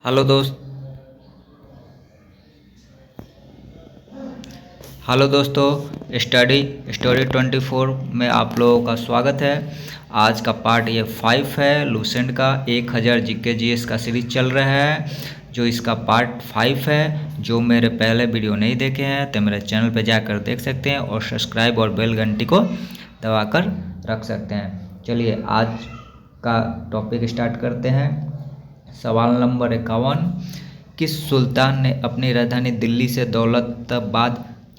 Hello दोस्त hello दोस्तों, study story 24 में आप लोगों का स्वागत है। आज का पार्ट ये 5 है। लूसेंट का 1000 जीके जीएस का सीरीज चल रहा है, जो इसका पार्ट 5 है। जो मेरे पहले वीडियो नहीं देखे हैं तो मेरे चैनल पे जाकर देख सकते हैं और सब्सक्राइब और बेल घंटी को दबाकर रख सकते हैं। चलिए आज का टॉपिक स्टार्ट करते हैं। सवाल नंबर 51, किस सुल्तान ने अपनी राजधानी दिल्ली से दौलताबाद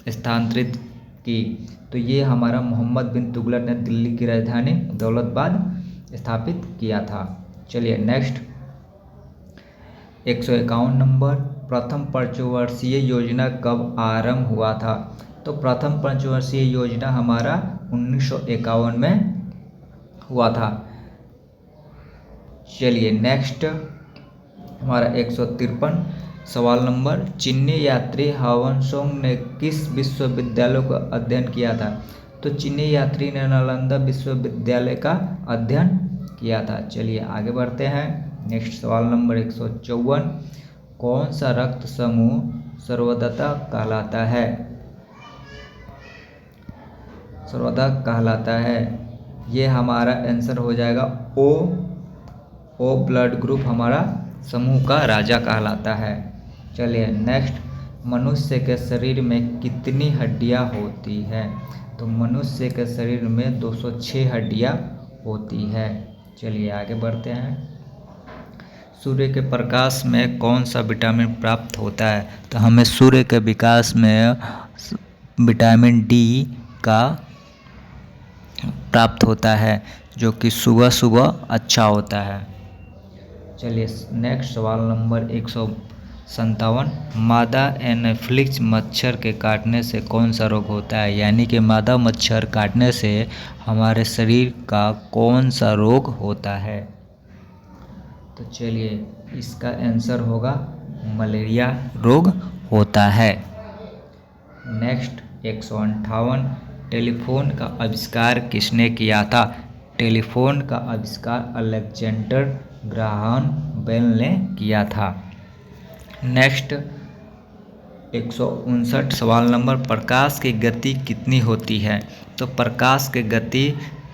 स्थानांतरित की? तो ये हमारा मोहम्मद बिन तुगलक ने दिल्ली की राजधानी दौलताबाद स्थापित किया था। चलिए नेक्स्ट 151 नंबर, प्रथम पंचवर्षीय योजना कब आरंभ हुआ था? तो प्रथम पंचवर्षीय योजना हमारा 1951 में हुआ था। चलिए नेक्स्ट हमारा 153 सवाल नंबर, चीनी यात्री हावनसोंग ने किस विश्वविद्यालय का अध्ययन किया था? तो चीनी यात्री ने नालंदा विश्वविद्यालय का अध्ययन किया था। चलिए आगे बढ़ते हैं। नेक्स्ट सवाल नंबर 154, कौन सा रक्त समूह सर्वोदता कहलाता है? सर्वोदता कहलाता है, ये हमारा आंसर हो जाएगा ओ ब्लड ग्रुप हमारा समूह का राजा कहलाता है। चलिए नेक्स्ट, मनुष्य के शरीर में कितनी हड्डियां होती हैं? तो मनुष्य के शरीर में 206 हड्डियां होती है। चलिए आगे बढ़ते हैं। सूर्य के प्रकाश में कौन सा विटामिन प्राप्त होता है? तो हमें सूर्य के विकास में विटामिन डी का प्राप्त होता है, जो कि सुबह सुबह अच्छा होता है। चलिए नेक्स्ट सवाल नंबर 157, मादा एनाफिलिस मच्छर के काटने से कौन सा रोग होता है? यानी कि मादा मच्छर काटने से हमारे शरीर का कौन सा रोग होता है? तो चलिए इसका आंसर होगा मलेरिया रोग होता है। नेक्स्ट 158, टेलीफोन का आविष्कार किसने किया था? टेलीफोन का आविष्कार अलेक्जेंडर ग्राहम बेल ने किया था। नेक्स्ट 159 सवाल नंबर, प्रकाश की गति कितनी होती है? तो प्रकाश की गति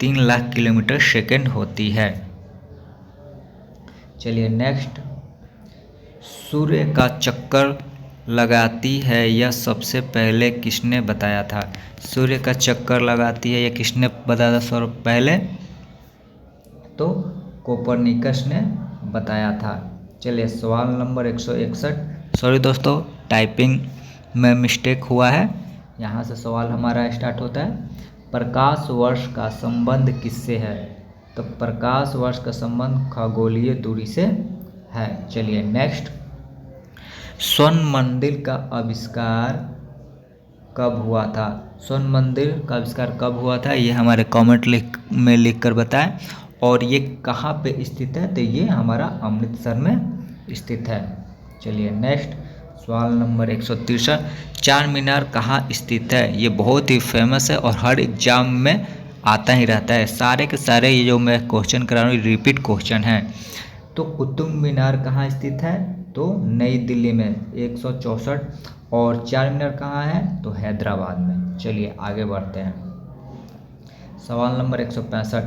3 लाख किलोमीटर सेकेंड होती है। चलिए नेक्स्ट, सूर्य का चक्कर लगाती है यह सबसे पहले किसने बताया था? सूर्य का चक्कर लगाती है यह किसने बताया था पहले? तो कोपरनिकस ने बताया था। चलिए सवाल नंबर 161, सॉरी दोस्तों टाइपिंग में मिस्टेक हुआ है। यहाँ से सवाल हमारा स्टार्ट होता है। प्रकाश वर्ष का संबंध किससे है? तो प्रकाश वर्ष का संबंध खगोलीय दूरी से है। चलिए नेक्स्ट, स्वर्ण मंदिर का आविष्कार कब हुआ था? स्वर्ण मंदिर का आविष्कार कब हुआ था, ये हमारे कमेंट में लिख कर बताएं। और ये कहाँ पे स्थित है? तो ये हमारा अमृतसर में स्थित है। चलिए नेक्स्ट सवाल नंबर 163, चार मीनार कहाँ स्थित है? ये बहुत ही फेमस है और हर एग्जाम में आता ही रहता है। सारे के सारे ये जो मैं क्वेश्चन करा रहा हूँ रिपीट क्वेश्चन है। तो कुतुब मीनार कहाँ स्थित है? तो नई दिल्ली में 164। और चार मीनार कहाँ है? तो हैदराबाद में। चलिए आगे बढ़ते हैं। सवाल नंबर 165,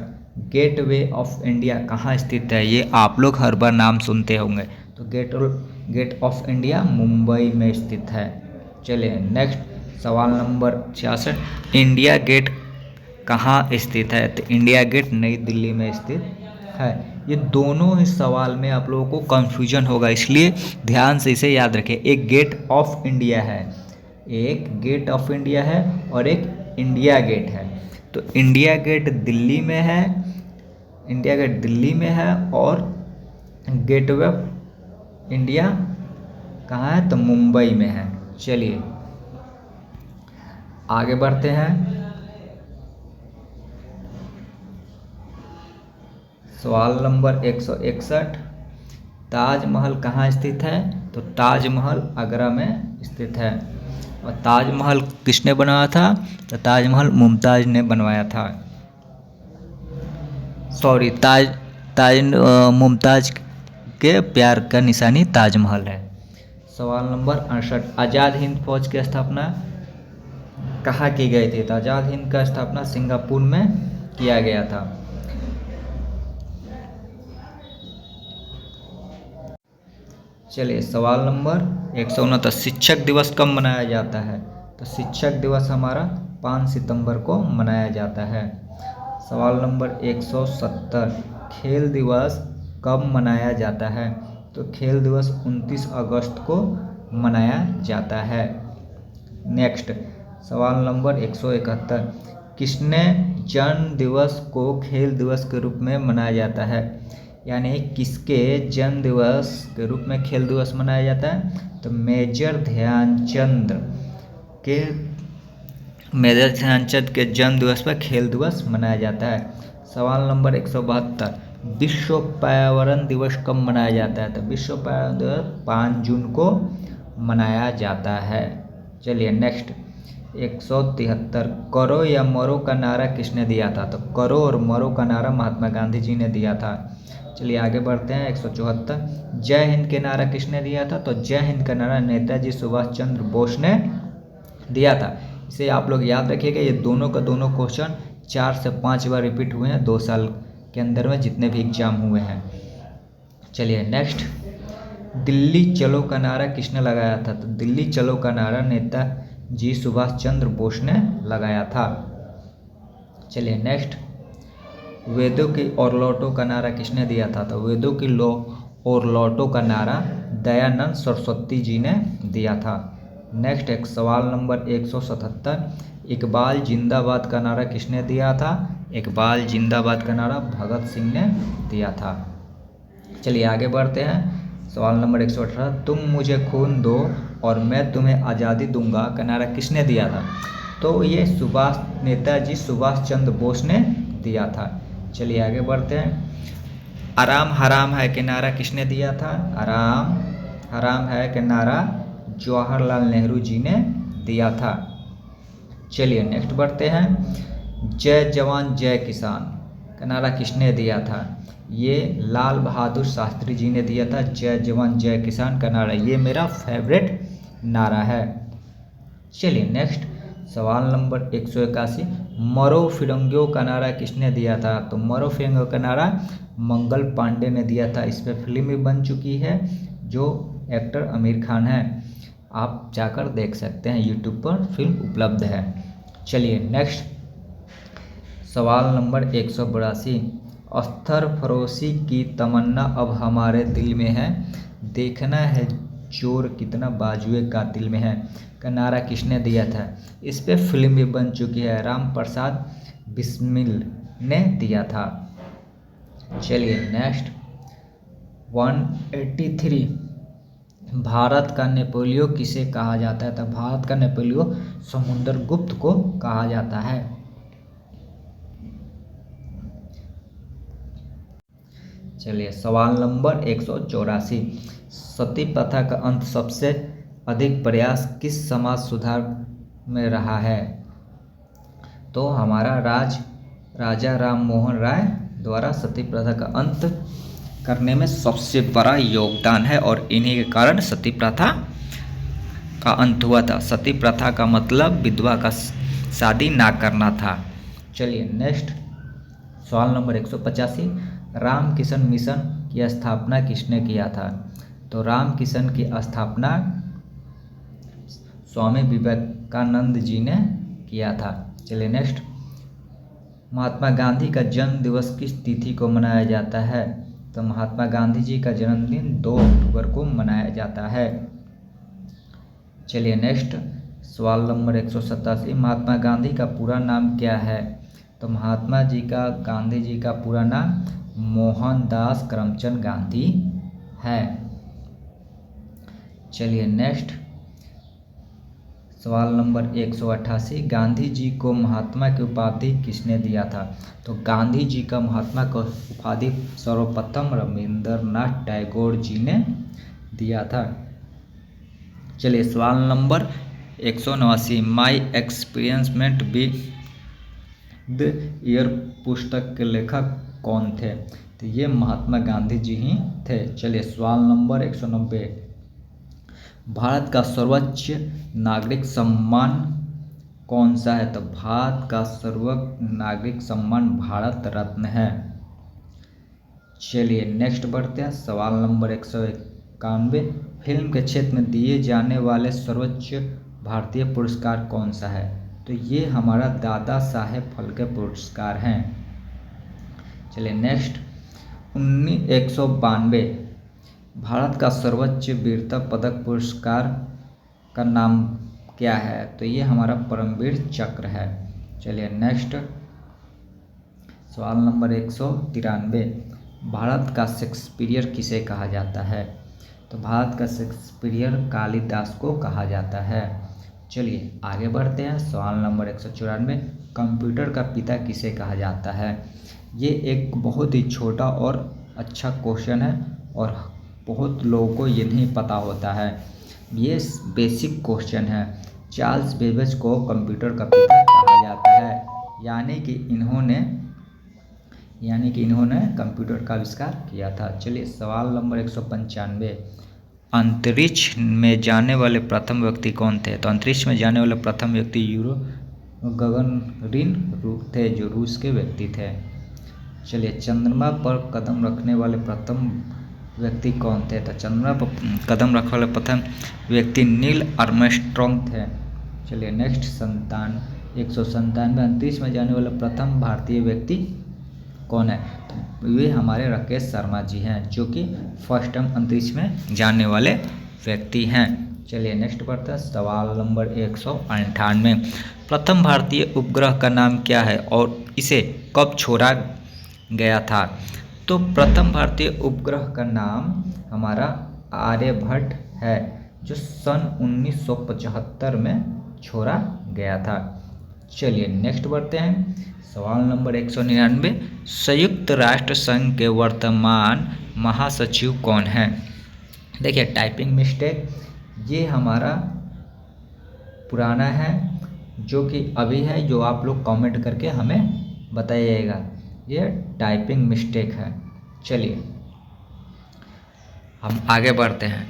गेटवे ऑफ इंडिया कहाँ स्थित है? ये आप लोग हर बार नाम सुनते होंगे। तो गेट ऑफ इंडिया मुंबई में स्थित है। चलिए नेक्स्ट सवाल नंबर 66, इंडिया गेट कहाँ स्थित है? तो इंडिया गेट नई दिल्ली में स्थित है। ये दोनों ही सवाल में आप लोगों को कंफ्यूजन होगा, इसलिए ध्यान से इसे याद रखें। एक गेट ऑफ इंडिया है, एक गेट ऑफ इंडिया है और एक इंडिया गेट है। तो इंडिया गेट दिल्ली में है, इंडिया गेट दिल्ली में है और गेटवे ऑफ इंडिया कहाँ है? तो मुंबई में है। चलिए आगे बढ़ते हैं। सवाल नंबर 161, ताजमहल कहाँ स्थित है? तो ताजमहल आगरा में स्थित है। और ताजमहल किसने बनवाया था? तो ताजमहल मुमताज ने बनवाया था। सॉरी मुमताज के प्यार का निशानी ताजमहल है। सवाल नंबर 68, आज़ाद हिंद फौज की स्थापना कहाँ की गई थी? तो आज़ाद हिंद का स्थापना सिंगापुर में किया गया था। चलिए सवाल नंबर 169, शिक्षक दिवस कब मनाया जाता है? तो शिक्षक दिवस हमारा 5 सितंबर को मनाया जाता है। सवाल नंबर 170, खेल दिवस कब मनाया जाता है? तो खेल दिवस 29 अगस्त को मनाया जाता है। नेक्स्ट सवाल नंबर 171, किसने जन्म दिवस को खेल दिवस के रूप में मनाया जाता है? यानी किसके जन्म दिवस के रूप में खेल दिवस मनाया जाता है? तो मेजर ध्यानचंद के जन्म दिवस पर खेल दिवस मनाया जाता है। सवाल नंबर 172, विश्व पर्यावरण दिवस कब मनाया जाता है? तो विश्व पर्यावरण दिवस 5 जून को मनाया जाता है। चलिए नेक्स्ट 173, करो या मरो का नारा किसने दिया था? तो करो और मरो का नारा महात्मा गांधी जी ने दिया था। चलिए आगे बढ़ते हैं। 174, जय हिंद के नारा किसने दिया था? तो जय हिंद का नारा नेताजी सुभाष चंद्र बोस ने दिया था। इसे आप लोग याद रखिएगा, ये दोनों का दोनों क्वेश्चन 4 से 5 बार रिपीट हुए हैं 2 साल के अंदर में जितने भी एग्जाम हुए हैं। चलिए नेक्स्ट, दिल्ली चलो का नारा किसने लगाया था? तो दिल्ली चलो का नारा नेताजी सुभाष चंद्र बोस ने लगाया था। चलिए नेक्स्ट, वेदों की ओर लौटो का नारा किसने दिया था? तो वेदों की ओर लौटो का नारा दयानंद सरस्वती जी ने दिया था। नेक्स्ट एक सवाल नंबर 177, इकबाल जिंदाबाद का नारा किसने दिया था? इकबाल जिंदाबाद का नारा भगत सिंह ने दिया था। चलिए आगे बढ़ते हैं। सवाल नंबर 118, तुम मुझे खून दो और मैं तुम्हें आज़ादी दूंगा का नारा किसने दिया था? तो ये नेताजी सुभाष चंद्र बोस ने दिया था। चलिए आगे बढ़ते हैं। आराम हराम है के नारा किसने दिया था? आराम हराम है के नारा जवाहरलाल नेहरू जी ने दिया था। चलिए नेक्स्ट बढ़ते हैं। जय जवान जय किसान का नारा किसने दिया था? ये लाल बहादुर शास्त्री जी ने दिया था। जय जवान जय किसान का नारा ये मेरा फेवरेट नारा है। चलिए नेक्स्ट सवाल नंबर 181, मरो फिरंगियों का नारा किसने दिया था? तो मरो फिरंगियों का नारा मंगल पांडे ने दिया था। इस पर फिल्म भी बन चुकी है, जो एक्टर आमिर खान है, आप जाकर देख सकते हैं, यूट्यूब पर फिल्म उपलब्ध है। चलिए नेक्स्ट सवाल नंबर 182, अस्तर फरोशी की तमन्ना अब हमारे दिल में है, देखना है जोर कितना बाजुए कातिल में है का नारा किसने दिया था? इस पे फिल्म भी बन चुकी है, राम प्रसाद बिस्मिल ने दिया था। चलिए नेक्स्ट 183, भारत का नेपोलियो किसे कहा जाता है? तो भारत का नेपोलियो समुद्रगुप्त को कहा जाता है। चलिए सवाल नंबर 184, सती प्रथा का अंत सबसे अधिक प्रयास किस समाज सुधार में रहा है? तो हमारा राजा राम मोहन राय द्वारा सती प्रथा का अंत करने में सबसे बड़ा योगदान है और इन्हीं के कारण सती प्रथा का अंत हुआ था। सती प्रथा का मतलब विधवा का शादी ना करना था। चलिए नेक्स्ट सवाल नंबर 185, राम किशन मिशन की स्थापना किसने किया था? तो राम किशन की स्थापना स्वामी विवेकानंद जी ने किया था। चलिए नेक्स्ट, महात्मा गांधी का जन्म दिवस किस तिथि को मनाया जाता है? तो महात्मा गांधी जी का जन्मदिन 2 अक्टूबर को मनाया जाता है। चलिए नेक्स्ट सवाल नंबर 187, महात्मा गांधी का पूरा नाम क्या है? तो गांधी जी का पूरा नाम मोहनदास करमचंद गांधी है। चलिए नेक्स्ट सवाल नंबर 188, गांधी जी को महात्मा की उपाधि किसने दिया था? तो गांधी जी का महात्मा को उपाधि सर्वप्रथम रविंद्रनाथ टैगोर जी ने दिया था। चलिए सवाल नंबर 189, माई एक्सपीरियंसमेंट विद ईयर पुस्तक के लेखक कौन थे? तो ये महात्मा गांधी जी ही थे। चलिए सवाल नंबर 190, भारत का सर्वोच्च नागरिक सम्मान कौन सा है? तो भारत का सर्वोच्च नागरिक सम्मान भारत रत्न है। चलिए नेक्स्ट बढ़ते हैं, सवाल नंबर 191, फिल्म के क्षेत्र में दिए जाने वाले सर्वोच्च भारतीय पुरस्कार कौन सा है? तो ये हमारा दादा साहेब फाल्के पुरस्कार हैं। चलिए नेक्स्ट 192, भारत का सर्वोच्च वीरता पदक पुरस्कार का नाम क्या है? तो ये हमारा परमवीर चक्र है। चलिए नेक्स्ट सवाल नंबर 193, भारत का शेक्सपियर किसे कहा जाता है? तो भारत का शेक्सपियर कालिदास को कहा जाता है। चलिए आगे बढ़ते हैं, सवाल नंबर 194, कंप्यूटर का पिता किसे कहा जाता है? ये एक बहुत ही छोटा और अच्छा क्वेश्चन है और बहुत लोगों को ये नहीं पता होता है। ये बेसिक क्वेश्चन है। चार्ल्स बेबेज को कंप्यूटर का पिता कहा जाता है, यानी कि इन्होंने कंप्यूटर का आविष्कार किया था। चलिए सवाल नंबर 195, अंतरिक्ष में जाने वाले प्रथम व्यक्ति कौन थे? तो अंतरिक्ष में जाने वाले प्रथम व्यक्ति यूरो गगनयान थे, जो रूस के व्यक्ति थे। चलिए चंद्रमा पर कदम रखने वाले प्रथम व्यक्ति कौन थे? तो चंद्रमा पर कदम रखने वाले प्रथम व्यक्ति नील आर्मस्ट्रॉन्ग थे। चलिए नेक्स्ट 197, अंतरिक्ष में जाने वाला प्रथम भारतीय व्यक्ति कौन है? तो वे हमारे राकेश शर्मा जी हैं, जो कि फर्स्ट टाइम अंतरिक्ष में जाने वाले व्यक्ति हैं। चलिए नेक्स्ट बढ़ता है, सवाल नंबर 198, प्रथम भारतीय उपग्रह का नाम क्या है और इसे कब छोड़ा गया था? तो प्रथम भारतीय उपग्रह का नाम हमारा आर्यभट्ट है, जो सन 1975 में छोड़ा गया था। चलिए नेक्स्ट बढ़ते हैं, सवाल नंबर 199, संयुक्त राष्ट्र संघ के वर्तमान महासचिव कौन है? देखिए टाइपिंग मिस्टेक, ये हमारा पुराना है जो कि अभी है, जो आप लोग कमेंट करके हमें बताइएगा, ये टाइपिंग मिस्टेक है। चलिए हम आगे बढ़ते हैं,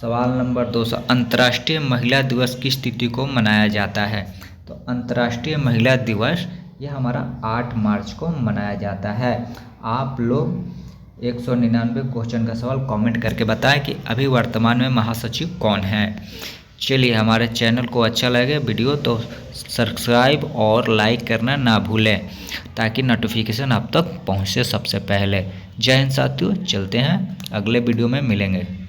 सवाल नंबर 200, अंतर्राष्ट्रीय महिला दिवस किस तिथि को मनाया जाता है? तो अंतर्राष्ट्रीय महिला दिवस ये हमारा 8 मार्च को मनाया जाता है। आप लोग 199 क्वेश्चन का सवाल कमेंट करके बताएं कि अभी वर्तमान में महासचिव कौन है। चलिए हमारे चैनल को अच्छा लगे वीडियो तो सब्सक्राइब और लाइक करना ना भूलें, ताकि नोटिफिकेशन आप तक पहुँचे सबसे पहले। जय हिंद साथियों, चलते हैं अगले वीडियो में मिलेंगे।